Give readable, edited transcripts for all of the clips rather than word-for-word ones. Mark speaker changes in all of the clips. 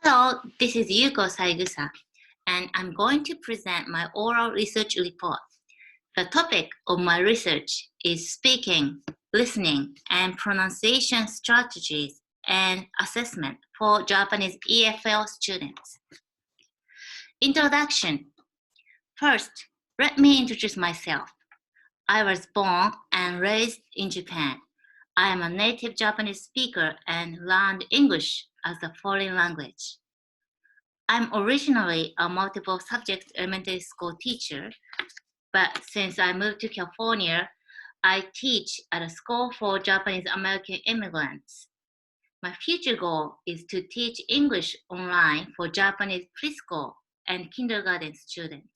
Speaker 1: Hello, this is saigusa, and I'm going to present my oral research report. The topic of my research is speaking, listening, and pronunciation strategies and assessment for Japanese EFL students. Introduction. First, let me introduce myself. I was born and raised in Japan. I am a native Japanese speaker and learned English as a foreign language. I'm originally a multiple subject elementary school teacher, but since I moved to California, I teach at a school for Japanese American immigrants. My future goal is to teach English online for Japanese preschool and kindergarten students.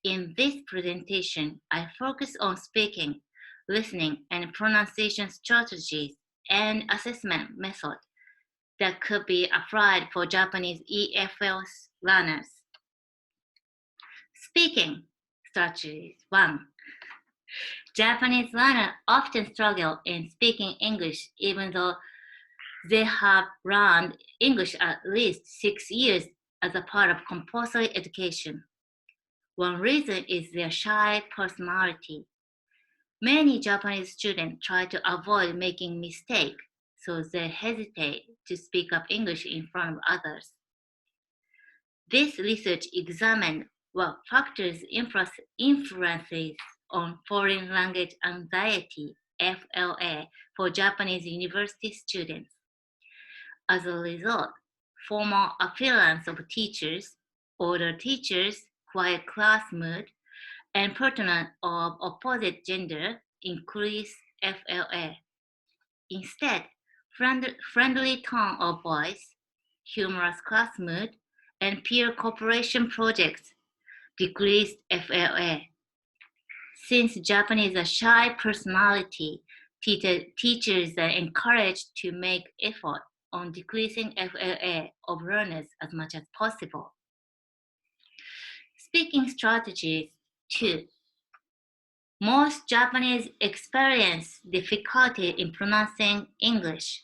Speaker 1: In this presentation, I focus on speaking, listening, and pronunciation strategies and assessment methods that could be applied for Japanese EFL learners. Speaking strategies. 1. Japanese learners often struggle in speaking English even though they have learned English at least 6 years as a part of compulsory education. One reason is their shy personality. Many Japanese students try to avoid making mistakes, so they hesitate to speak up English in front of others. This research examined what factors influences on foreign language anxiety, FLA, for Japanese university students. As a result, formal appearance of teachers, older teachers, quiet class mood, and partner of opposite gender increase FLA. Instead, friendly tone of voice, humorous class mood, and peer cooperation projects decreased FLA. Since Japanese is a shy personality, teachers are encouraged to make effort on decreasing FLA of learners as much as possible. Speaking strategies 2. Most Japanese experience difficulty in pronouncing English.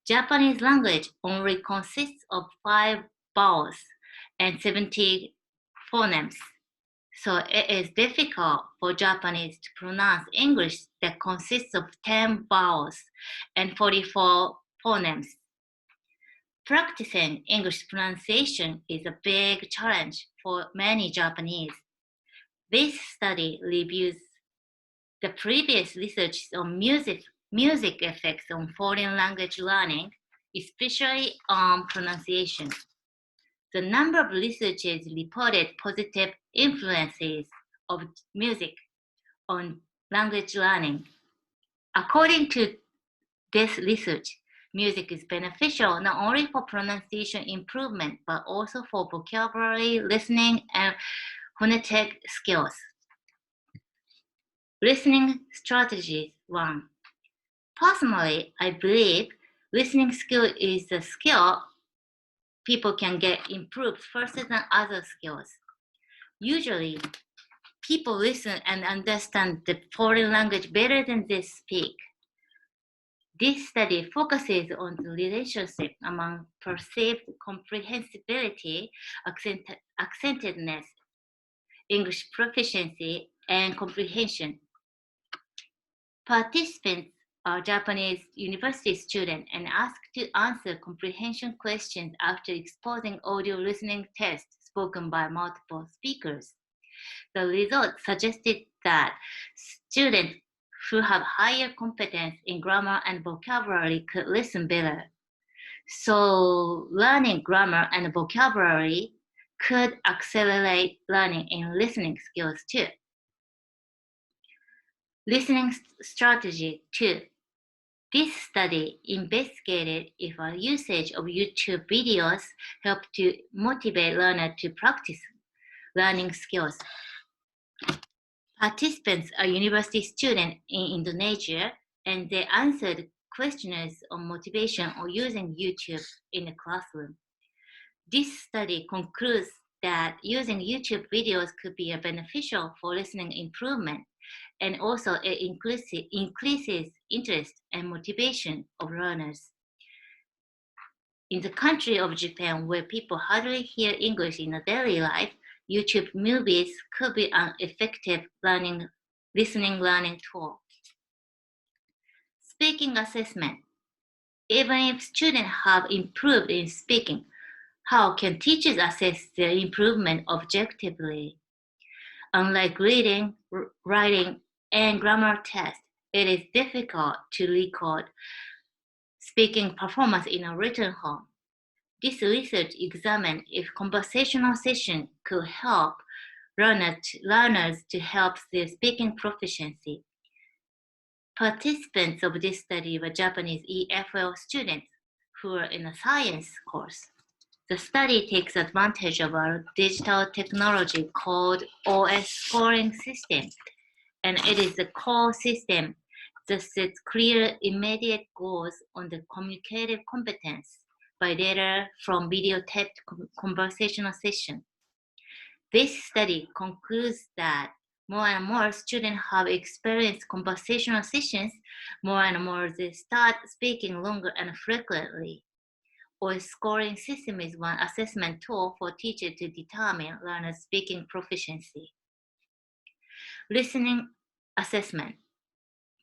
Speaker 1: Japanese language only consists of 5 vowels and 70 phonemes, so it is difficult for Japanese to pronounce English that consists of 10 vowels and 44 phonemes. Practicing English pronunciation is a big challenge for many Japanese. This study reviews the previous research on music effects on foreign language learning, especially on pronunciation. The number of researchers reported positive influences of music on language learning. According to this research, music is beneficial not only for pronunciation improvement, but also for vocabulary, listening, and phonetic skills. Listening strategies 1. Personally, I believe listening skill is a skill people can get improved faster than other skills. Usually, people listen and understand the foreign language better than they speak. This study focuses on the relationship among perceived comprehensibility, accentedness, English proficiency, and comprehension. Participants are Japanese university students and asked to answer comprehension questions after exposing audio listening tests spoken by multiple speakers. The results suggested that students who have higher competence in grammar and vocabulary could listen better. So learning grammar and vocabulary could accelerate learning in listening skills too. Listening strategy 2. This study investigated if a usage of YouTube videos helped to motivate learners to practice learning skills. Participants are university students in Indonesia, and they answered questionnaires on motivation or using YouTube in the classroom. This study concludes that using YouTube videos could be beneficial for listening improvement, and also it increases interest and motivation of learners. In the country of Japan, where people hardly hear English in a daily life, YouTube movies could be an effective listening learning tool. Speaking assessment. Even if students have improved in speaking, how can teachers assess their improvement objectively? Unlike reading, writing, and grammar tests, it is difficult to record speaking performance in a written form. This research examined if conversational sessions could help learners to help their speaking proficiency. Participants of this study were Japanese EFL students who were in a science course. The study takes advantage of a digital technology called OS scoring system, and it is a core system that sets clear, immediate goals on the communicative competence by data from videotaped conversational sessions. This study concludes that more and more students have experienced conversational sessions, more and more they start speaking longer and frequently. Or scoring system is one assessment tool for teachers to determine learners' speaking proficiency. Listening assessment.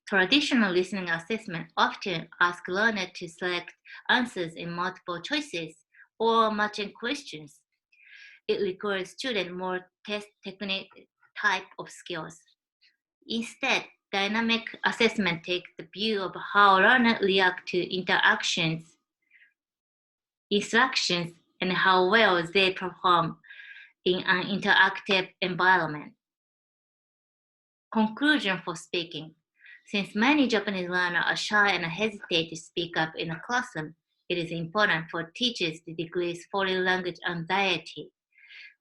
Speaker 1: Traditional listening assessment often ask learners to select answers in multiple choices or matching questions. It requires students more test technique type of skills. Instead, dynamic assessment takes the view of how learners react to instructions, and how well they perform in an interactive environment. Conclusion for speaking. Since many Japanese learners are shy and hesitate to speak up in a classroom, it is important for teachers to decrease foreign language anxiety.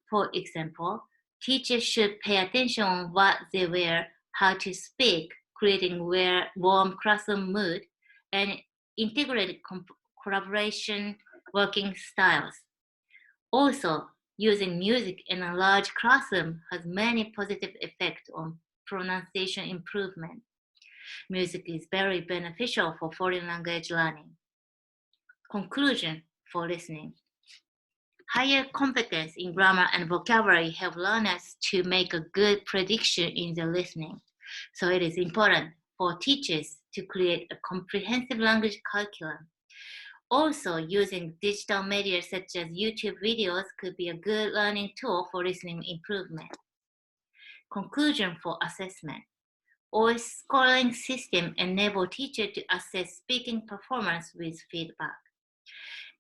Speaker 1: For example, teachers should pay attention on what they wear, how to speak, creating warm classroom mood, and integrate collaboration working styles. Also, using music in a large classroom has many positive effects on pronunciation improvement. Music is very beneficial for foreign language learning. Conclusion for listening. Higher competence in grammar and vocabulary help learners to make a good prediction in their listening. So it is important for teachers to create a comprehensive language curriculum. Also, using digital media such as YouTube videos could be a good learning tool for listening improvement. Conclusion for assessment. OS scoring system enable teachers to assess speaking performance with feedback.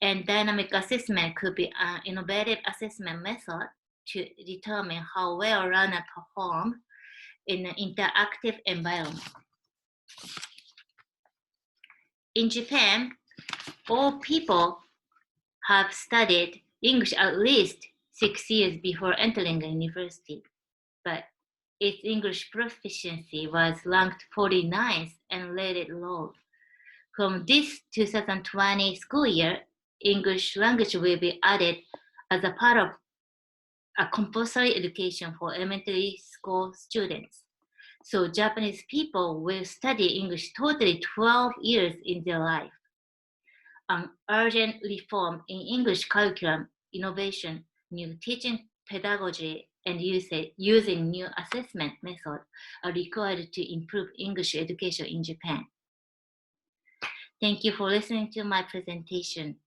Speaker 1: And dynamic assessment could be an innovative assessment method to determine how well learners perform in an interactive environment. In Japan, all people have studied English at least 6 years before entering a university, but its English proficiency was ranked 49th and rated low. From this 2020 school year, English language will be added as a part of a compulsory education for elementary school students. So Japanese people will study English totally 12 years in their life. An urgent reform in English curriculum, innovation, new teaching pedagogy, and using new assessment methods are required to improve English education in Japan. Thank you for listening to my presentation.